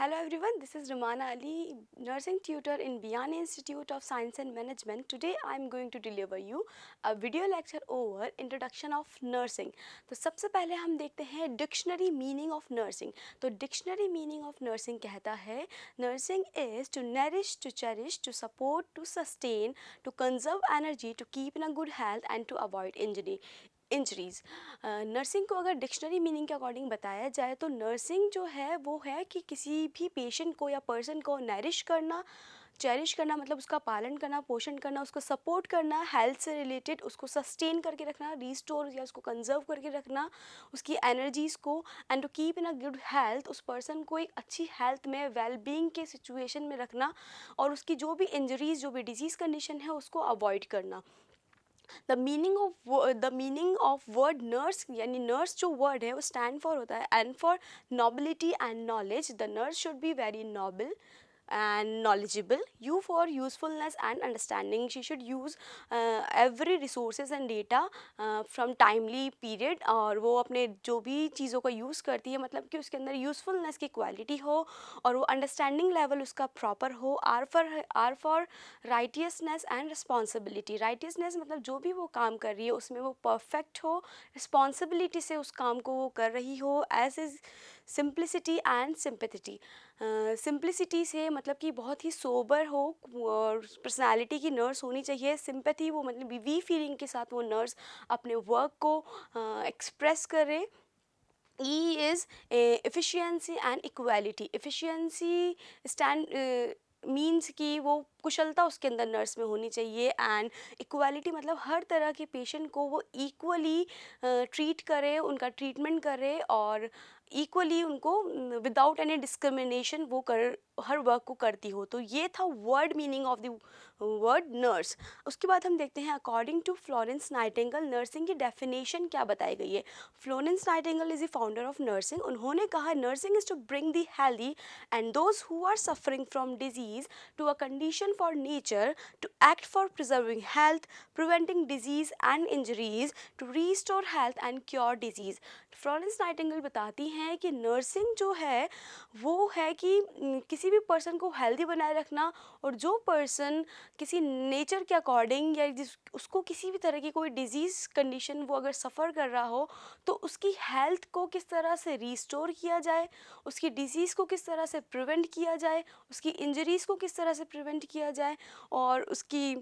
Hello everyone, this is Rumana Ali, nursing tutor in Biyani Institute of Science and Management. Today I am going to deliver you a video lecture over introduction of nursing. तो सबसे पहले हम देखते हैं dictionary meaning of nursing. तो dictionary meaning of nursing कहता है nursing is to nourish, to cherish, to support, to sustain, to conserve energy, to keep in a good health and to avoid injuries. Nursing को अगर dictionary meaning के according बताया जाए तो nursing जो है वो है कि किसी भी पेशेंट को या पर्सन को नरिश करना, चेरिश करना मतलब उसका पालन करना, पोषण करना, उसको सपोर्ट करना, हेल्थ से रिलेटेड उसको सस्टेन करके रखना, रिस्टोर या उसको कंजर्व करके रखना उसकी एनर्जीज़ को, and to keep in a good health उस पर्सन को एक अच्छी हेल्थ में वेलबींग के सिचुएशन में रखना और उसकी जो भी इंजरीज़, जो भी डिजीज़ कंडीशन है उसको अवॉइड करना. The meaning of word nurse यानी नर्स जो वर्ड है वो स्टैंड फॉर होता है and for nobility and knowledge. The nurse should be very noble and knowledgeable. U for usefulness and understanding. She should use every resources and data from timely period. और वो अपने जो भी चीज़ों का यूज़ करती है मतलब कि उसके अंदर यूज़फुलनेस की क्वालिटी हो और वो अंडरस्टैंडिंग लेवल उसका प्रॉपर हो. R for righteousness and responsibility. Righteousness मतलब जो भी वो काम कर रही है उसमें वो परफेक्ट हो, रिस्पॉन्सिबिलिटी से उस काम को वो कर रही हो. S is simplicity and sympathy. Simplicity से मतलब कि बहुत ही सोबर हो और पर्सनालिटी की नर्स होनी चाहिए. सिंपैथी वो मतलब वी फीलिंग के साथ वो नर्स अपने वर्क को एक्सप्रेस करे. E is efficiency and equality. Efficiency stand means कि वो कुशलता उसके अंदर नर्स में होनी चाहिए एंड इक्वालिटी मतलब हर तरह के पेशेंट को वो इक्वली ट्रीट करे, उनका ट्रीटमेंट करे और इक्वली उनको विदाउट एनी डिस्क्रिमिनेशन वो कर हर वर्क को करती हो. तो ये था word meaning of the word nurse. उसके बाद हम देखते हैं according to Florence Nightingale nursing की डेफिनेशन क्या बताई गई है. Florence Nightingale is the founder of nursing. उन्होंने कहा nursing is to bring the healthy and those who are suffering from disease to a condition for nature, to act for preserving health, preventing disease and injuries, to restore health and cure disease. Florence Nightingale बताती हैं कि nursing जो है वो है कि किसी भी पर्सन को हेल्दी बनाए रखना और जो पर्सन किसी नेचर के अकॉर्डिंग या जिस उसको किसी भी तरह की कोई डिजीज़ कंडीशन वो अगर सफ़र कर रहा हो तो उसकी हेल्थ को किस तरह से रीस्टोर किया जाए, उसकी डिजीज़ को किस तरह से प्रिवेंट किया जाए, उसकी इंजरीज़ को किस तरह से प्रिवेंट किया जाए और उसकी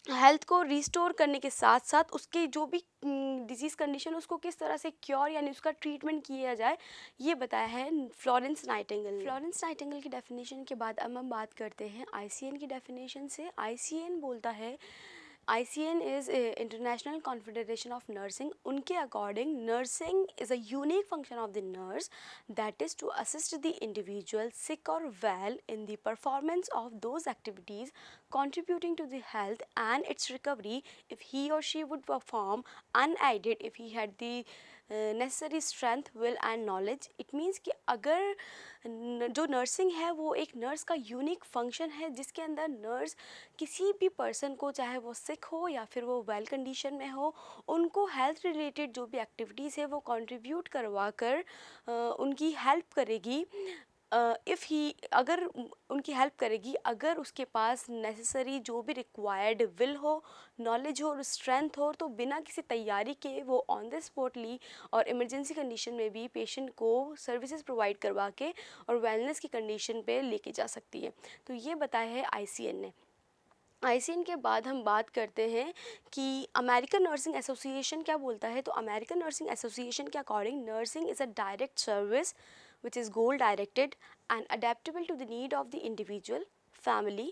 हेल्थ को रिस्टोर करने के साथ साथ उसके जो भी डिजीज़ कंडीशन उसको किस तरह से क्योर यानी उसका ट्रीटमेंट किया जाए, ये बताया है फ्लोरेंस नाइटिंगेल. फ्लोरेंस नाइटिंगेल की डेफिनेशन के बाद अब हम बात करते हैं आईसीएन की डेफिनेशन से. आईसीएन बोलता है ICN is International Confederation of Nursing. उनके according nursing is a unique function of the nurse that is to assist the individual sick or well in the performance of those activities contributing to the health and its recovery if he or she would perform unaided if he had the necessary strength will and knowledge. It means कि अगर जो nursing है वो एक nurse का unique function है जिसके अंदर नर्स किसी भी पर्सन को चाहे वो सिक हो या फिर वो वेल कंडीशन में हो उनको हेल्थ रिलेटेड जो भी एक्टिविटीज़ है वो कंट्रीब्यूट करवा कर उनकी हेल्प करेगी. इफ़ ही अगर उनकी हेल्प करेगी अगर उसके पास नेसेसरी जो भी रिक्वायर्ड विल हो, नॉलेज हो और स्ट्रेंथ हो तो बिना किसी तैयारी के वो ऑन द स्पॉटली और इमरजेंसी कंडीशन में भी पेशेंट को सर्विसेज प्रोवाइड करवा के और वेलनेस की कंडीशन पे लेके जा सकती है. तो ये बताया है आईसीएन ने. आईसीएन के बाद हम बात करते हैं कि अमेरिकन नर्सिंग एसोसिएशन क्या बोलता है. तो अमेरिकन नर्सिंग एसोसिएशन के according nursing is a direct service which is goal directed and adaptable to the need of the individual, family,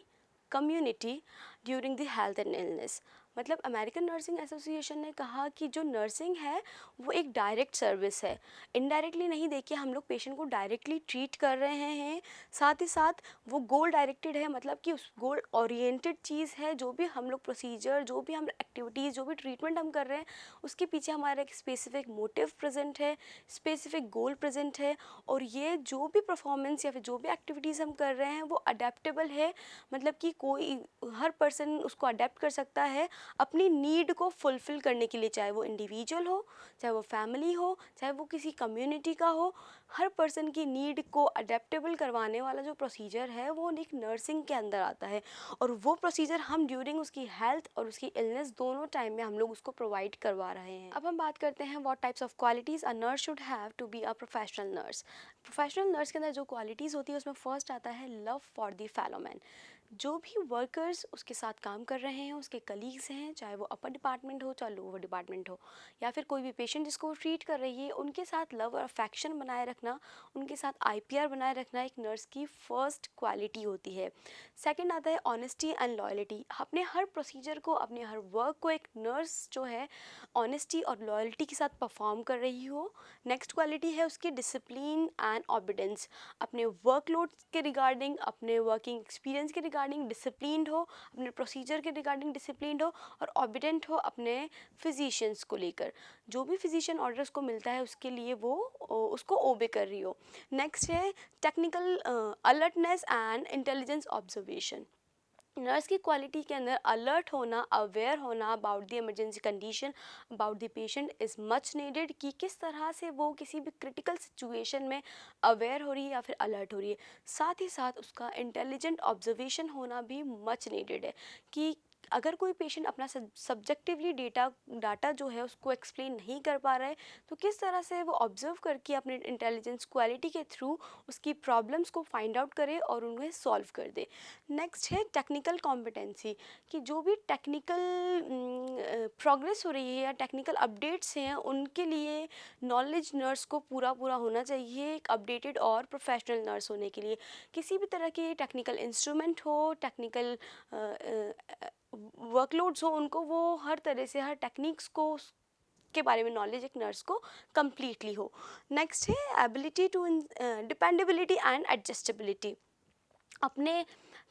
community during the health and illness. मतलब American nursing association ने कहा कि जो nursing है वो एक direct service है. Indirectly नहीं देखिए हम लोग पेशेंट को डायरेक्टली ट्रीट कर रहे हैं, साथ ही साथ वो गोल डायरेक्टेड है मतलब कि उस गोल ओरिएंटेड चीज़ है. जो भी हम लोग प्रोसीजर, जो भी हम एक्टिविटीज़, जो भी ट्रीटमेंट हम कर रहे हैं उसके पीछे हमारा एक स्पेसिफिक मोटिव प्रेजेंट है, स्पेसिफिक गोल प्रेजेंट है और ये जो भी परफॉर्मेंस या फिर जो भी एक्टिविटीज़ हम कर रहे हैं वो अडेप्टेबल है मतलब कि कोई हर पर्सन उसको अडेप्ट कर सकता है अपनी नीड को फुलफ़िल करने के लिए, चाहे वो इंडिविजुअल हो, चाहे वो फैमिली हो, चाहे वो किसी कम्युनिटी का हो, हर पर्सन की नीड को अडेप्टेबल करवाने वाला जो प्रोसीजर है वो एक नर्सिंग के अंदर आता है। और वो प्रोसीजर हम ड्यूरिंग उसकी हेल्थ और उसकी इलनेस दोनों टाइम में हम लोग उसको प्रोवाइड करवा रहे हैं। अब हम बात करते हैं what types of qualities a nurse should have to be a professional nurse. Professional nurse के अंदर जो क्वालिटीज़ होती है उसमें फर्स्ट आता है love for the fellow man. जो भी वर्कर्स उसके साथ काम कर रहे हैं, उसके कलीग्स हैं, चाहे वो अपर डिपार्टमेंट हो चाहे लोअर डिपार्टमेंट हो, या फिर कोई भी पेशेंट जिसको वो ट्रीट कर रही है, उनके साथ लव और अफेक्शन बनाए रखना, उनके साथ आईपीआर बनाए रखना एक नर्स की फर्स्ट क्वालिटी होती है। सेकंड आता है ऑनेस्टी एंड लॉयल्टी। अपने हर प्रोसीजर को, अपने हर वर्क को एक नर्स जो है ऑनेस्टी और लॉयल्टी के साथ परफॉर्म कर रही हो। नेक्स्ट क्वालिटी है उसकी डिसिप्लिन एंड ऑबिडेंस। अपने वर्कलोड के रिगार्डिंग, अपने वर्किंग एक्सपीरियंस के रिगार्डिंग डिसिप्लिन्ड हो, अपने प्रोसीजर के रिगार्डिंग डिसिप्लिन्ड हो, और ऑबिडेंट हो अपने फिजिशियंस को लेकर। जो भी फिजिशियन ऑर्डर उसको मिलता है उसके लिए वो उसको ओबे कर रही हो। नेक्स्ट है technical alertness and intelligence observation. Nurse की क्वालिटी के अंदर अलर्ट होना, अवेयर होना about the emergency condition, about the patient is much needed, कि किस तरह से वो किसी भी क्रिटिकल सिचुएशन में अवेयर हो रही है या फिर अलर्ट हो रही है। साथ ही साथ उसका इंटेलिजेंट ऑब्जर्वेशन होना भी मच नीडेड है, कि अगर कोई पेशेंट अपना सब्जेक्टिवली डाटा जो है उसको एक्सप्लेन नहीं कर पा रहा है, तो किस तरह से वो ऑब्जर्व करके अपने इंटेलिजेंस क्वालिटी के थ्रू उसकी प्रॉब्लम्स को फाइंड आउट करे और उन्हें सॉल्व कर दे। नेक्स्ट है टेक्निकल कॉम्पिटेंसी, कि जो भी टेक्निकल प्रोग्रेस हो रही है या टेक्निकल अपडेट्स हैं उनके लिए नॉलेज नर्स को पूरा पूरा होना चाहिए, एक अपडेटेड और प्रोफेशनल नर्स होने के लिए। किसी भी तरह के टेक्निकल इंस्ट्रूमेंट हो, टेक्निकल वर्कलोड्स हो, उनको वो हर तरह से हर टेक्निक्स को के बारे में नॉलेज एक नर्स को कम्प्लीटली हो। नेक्स्ट है ability to dependability and adjustability. अपने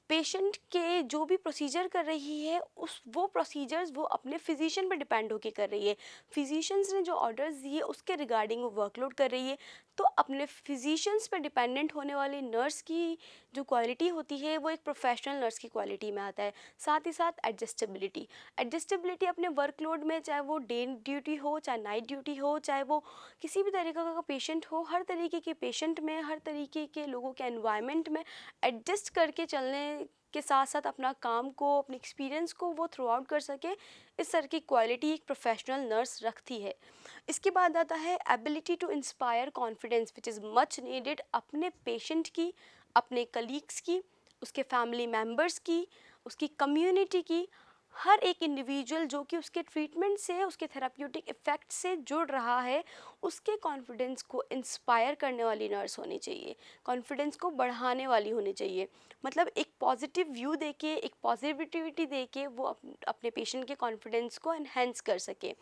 पेशेंट के जो भी प्रोसीजर कर रही है उस वो प्रोसीजर्स वो अपने फिजिशियन पर डिपेंड होकर कर रही है। फिजिशियंस ने जो ऑर्डर्स दिए उसके रिगार्डिंग वो वर्कलोड कर रही है, तो अपने फिजिशियंस पर डिपेंडेंट होने वाली नर्स की जो क्वालिटी होती है वो एक प्रोफेशनल नर्स की क्वालिटी में आता है। साथ ही साथ एडजस्टेबिलिटी। एडजस्टेबिलिटी अपने वर्कलोड में, चाहे वो डे ड्यूटी हो, चाहे नाइट ड्यूटी हो, चाहे वो किसी भी तरीके का पेशेंट हो, हर तरीके के पेशेंट में, हर तरीके के लोगों के एनवायरनमेंट में एडजस्ट करके चलने के साथ साथ अपना काम को, अपने एक्सपीरियंस को वो थ्रू आउट कर सके, इस तरह की क्वालिटी एक प्रोफेशनल नर्स रखती है। इसके बाद आता है ability to inspire confidence which is much needed. अपने पेशेंट की, अपने कलीग्स की, उसके फैमिली मेम्बर्स की, उसकी कम्युनिटी की, हर एक इंडिविजुअल जो कि उसके ट्रीटमेंट से, उसके थेराप्यूटिक इफ़ेक्ट से जुड़ रहा है, उसके कॉन्फिडेंस को इंस्पायर करने वाली नर्स होनी चाहिए, कॉन्फिडेंस को बढ़ाने वाली होनी चाहिए। मतलब एक पॉजिटिव व्यू देके, एक पॉजिटिविटी देके वो अपने पेशेंट के कॉन्फिडेंस को एनहेंस कर सके।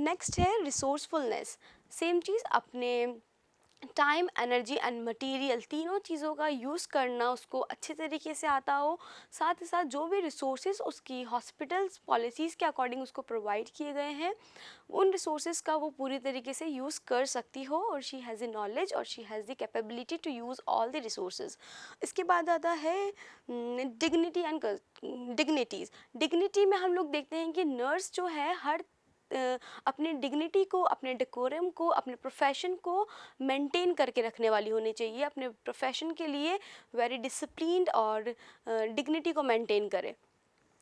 नेक्स्ट है रिसोर्सफुलनेस। सेम चीज़, अपने टाइम, एनर्जी एंड मटेरियल, तीनों चीज़ों का यूज़ करना उसको अच्छे तरीके से आता हो। साथ ही साथ जो भी रिसोर्सेज उसकी हॉस्पिटल्स पॉलिसीज़ के अकॉर्डिंग उसको प्रोवाइड किए गए हैं, उन रिसोर्सेज का वो पूरी तरीके से यूज़ कर सकती हो, और शी हैज़ ए नॉलेज और she has the capability to use all the resources. इसके बाद आता है डिग्निटी एंड डिग्निटीज़। डिग्निटी में हम लोग देखते हैं कि नर्स जो है हर अपनी डिग्निटी को, अपने डेकोरम को, अपने प्रोफेशन को मेंटेन करके रखने वाली होनी चाहिए, अपने प्रोफेशन के लिए वेरी डिसिप्लिन्ड और डिग्निटी को मेंटेन करे।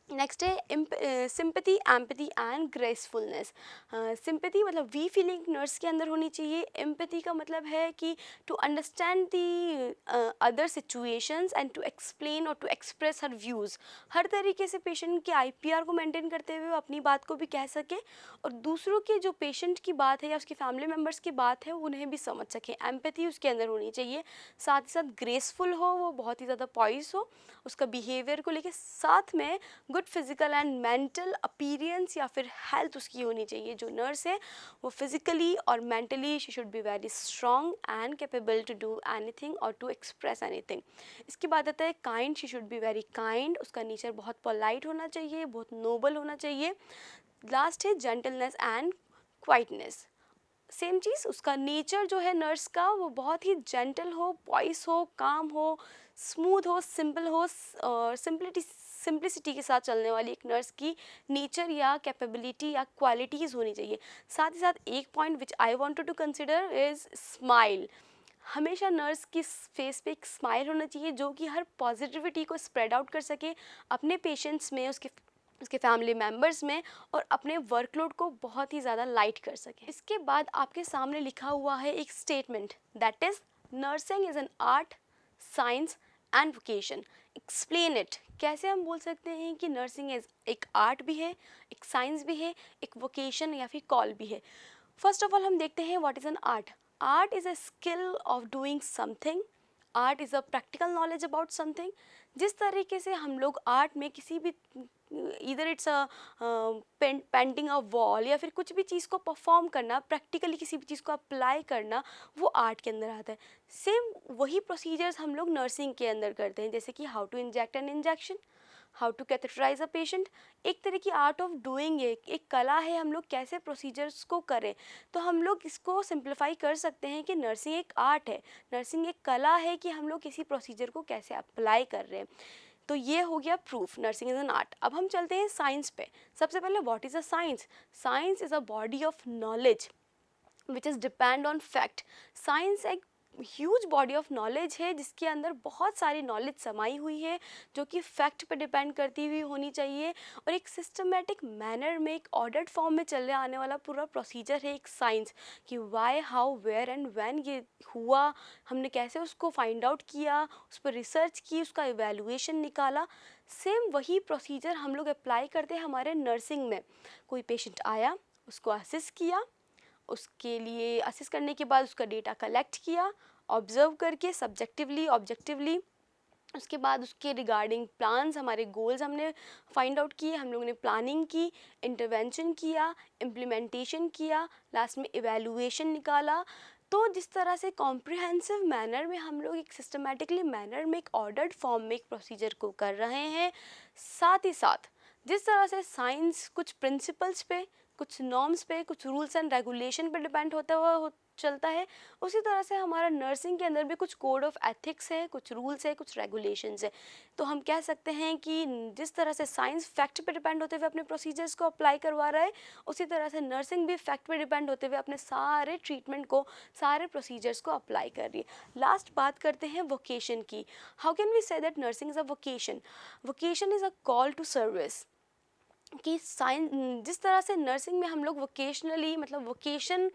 नेक्स्ट है sympathy, empathy and gracefulness. Sympathy मतलब वी फीलिंग नर्स के अंदर होनी चाहिए। एम्पैथी का मतलब है कि to understand the other situations and to explain और टू एक्सप्रेस हर व्यूज़। हर तरीके से पेशेंट के आईपीआर को मेंटेन करते हुए अपनी बात को भी कह सके, और दूसरों के जो पेशेंट की बात है या उसके फैमिली मेम्बर्स की बात है उन्हें भी समझ सके। एम्पैथी उसके अंदर होनी चाहिए। साथ ही साथ ग्रेसफुल हो, वो बहुत ही ज़्यादा पॉइस हो उसका बिहेवियर को लेके। साथ में good physical and mental appearance या फिर हेल्थ उसकी होनी चाहिए। जो नर्स है वो फिजिकली और mentally she should be very strong and capable to do anything और टू एक्सप्रेस एनीथिंग। इसके बाद आता है kind, she should be very kind. उसका नेचर बहुत पोलाइट होना चाहिए, बहुत नोबल होना चाहिए। लास्ट है जेंटलनेस एंड क्वाइटनेस। सेम चीज़, उसका नेचर जो है नर्स का वो बहुत ही जेंटल हो, पॉइस हो, काम हो, स्मूथ हो, सिंपल हो, और सिंपलिटी सिंप्लिसिटी के साथ चलने वाली एक नर्स की नेचर या कैपेबिलिटी या क्वालिटीज़ होनी चाहिए। साथ ही साथ एक point which I wanted to consider is smile. हमेशा नर्स की फेस पे एक स्माइल होना चाहिए जो कि हर पॉजिटिविटी को स्प्रेड आउट कर सके अपने पेशेंट्स में, उसके फैमिली मेम्बर्स में, और अपने वर्कलोड को बहुत ही ज़्यादा लाइट कर सके। इसके बाद आपके सामने लिखा हुआ है एक statement, that is nursing is an art, science and vocation. Explain it. कैसे हम बोल सकते हैं कि नर्सिंग एक आर्ट भी है, एक साइंस भी है, एक वोकेशन या फिर कॉल भी है। फर्स्ट ऑफ ऑल हम देखते हैं what is an art. Art is a skill of doing something. Art is a practical knowledge about something. जिस तरीके से हम लोग आर्ट में किसी भी इधर it's a painting a wall या फिर कुछ भी चीज़ को परफॉर्म करना, प्रैक्टिकली किसी भी चीज़ को अप्लाई करना, वो आर्ट के अंदर आता है। सेम वही प्रोसीजर्स हम लोग नर्सिंग के अंदर करते हैं, जैसे कि how to inject an injection, how to catheterize a patient. एक तरह की आर्ट ऑफ डूइंग है, एक कला है, हम लोग कैसे प्रोसीजर्स को करें। तो हम लोग इसको सिंप्लीफाई कर सकते हैं कि नर्सिंग एक आर्ट है, नर्सिंग एक कला है कि हम लोग किसी प्रोसीजर को कैसे अप्लाई कर रहे हैं। तो ये हो गया proof, nursing is an art. अब हम चलते हैं साइंस पे। सबसे पहले what is a science. Science is a body of knowledge which is depend on fact. Science एक ह्यूज बॉडी ऑफ नॉलेज है जिसके अंदर बहुत सारी नॉलेज समाई हुई है जो कि फैक्ट पे डिपेंड करती हुई होनी चाहिए, और एक सिस्टमेटिक मैनर में, एक ऑर्डर्ड फॉर्म में चलने आने वाला पूरा प्रोसीजर है एक साइंस, कि why, how, where and when ये हुआ, हमने कैसे उसको फाइंड आउट किया, उस पर रिसर्च की, उसका इवेल्युएशन निकाला। सेम वही प्रोसीजर हम लोग अप्लाई करते हैं हमारे नर्सिंग में। कोई पेशेंट आया, उसको असिस्ट किया, उसके लिए असिस्ट करने के बाद उसका डेटा कलेक्ट किया, ऑब्जर्व करके सब्जेक्टिवली ऑब्जेक्टिवली, उसके बाद उसके रिगार्डिंग प्लान्स, हमारे गोल्स हमने फाइंड आउट किए, हम लोगों ने प्लानिंग की, इंटरवेंशन किया, इम्प्लीमेंटेशन किया, लास्ट में इवेल्युएशन निकाला। तो जिस तरह से कॉम्प्रिहेंसिव मैनर में हम लोग एक सिस्टमेटिकली मैनर में, एक ऑर्डर्ड फॉर्म में एक प्रोसीजर को कर रहे हैं, साथ ही साथ जिस तरह से साइंस कुछ प्रिंसिपल्स पे, कुछ नॉर्म्स पे, कुछ रूल्स एंड रेगुलेशन पे डिपेंड होता हुआ चलता है, उसी तरह से हमारा नर्सिंग के अंदर भी कुछ कोड ऑफ एथिक्स है, कुछ रूल्स है, कुछ रेगुलेशंस है। तो हम कह सकते हैं कि जिस तरह से साइंस फैक्ट पे डिपेंड होते हुए अपने प्रोसीजर्स को अप्लाई करवा रहा है, उसी तरह से नर्सिंग भी फैक्ट पे डिपेंड होते हुए अपने सारे ट्रीटमेंट को, सारे प्रोसीजर्स को अप्लाई कर रही है। लास्ट बात करते हैं वोकेशन की। How can we say that nursing is a vocation. Vocation is a call to service. कि साइंस, जिस तरह से नर्सिंग में हम लोग वोकेशनली, मतलब वोकेशन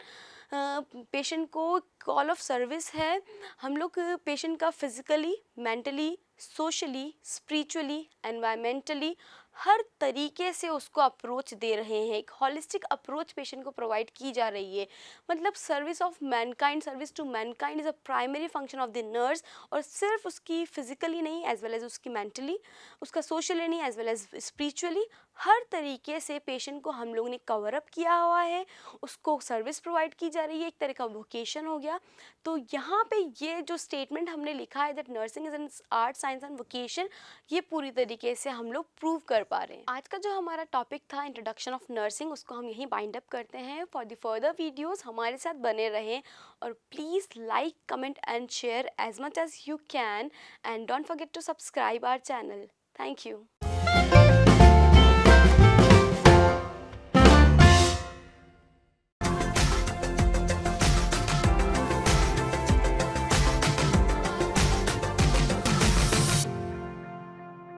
पेशेंट को कॉल ऑफ सर्विस है, हम लोग पेशेंट का physically, mentally, socially, spiritually, environmentally हर तरीके से उसको अप्रोच दे रहे हैं। एक हॉलिस्टिक अप्रोच पेशेंट को प्रोवाइड की जा रही है। मतलब service of mankind, service to Mankind is a primary function of the nurse. और सिर्फ उसकी फिजिकली नहीं, एज वेल एज उसकी मेंटली, उसका सोशली नहीं, एज वेल एज स्पिरिचुअली, हर तरीके से पेशेंट को हम लोगों ने कवर अप किया हुआ है, उसको सर्विस प्रोवाइड की जा रही है, एक तरह का वोकेशन हो गया। तो यहाँ पे ये जो स्टेटमेंट हमने लिखा है that nursing is an art, science and vocation, ये पूरी तरीके से हम लोग प्रूव कर पा रहे हैं। आज का जो हमारा टॉपिक था इंट्रोडक्शन ऑफ नर्सिंग, उसको हम यहीं बाइंड अप करते हैं। फॉर द फर्दर वीडियोस हमारे साथ बने रहें, और please like, comment and share as much as you can, and don't forget to subscribe our channel. Thank you.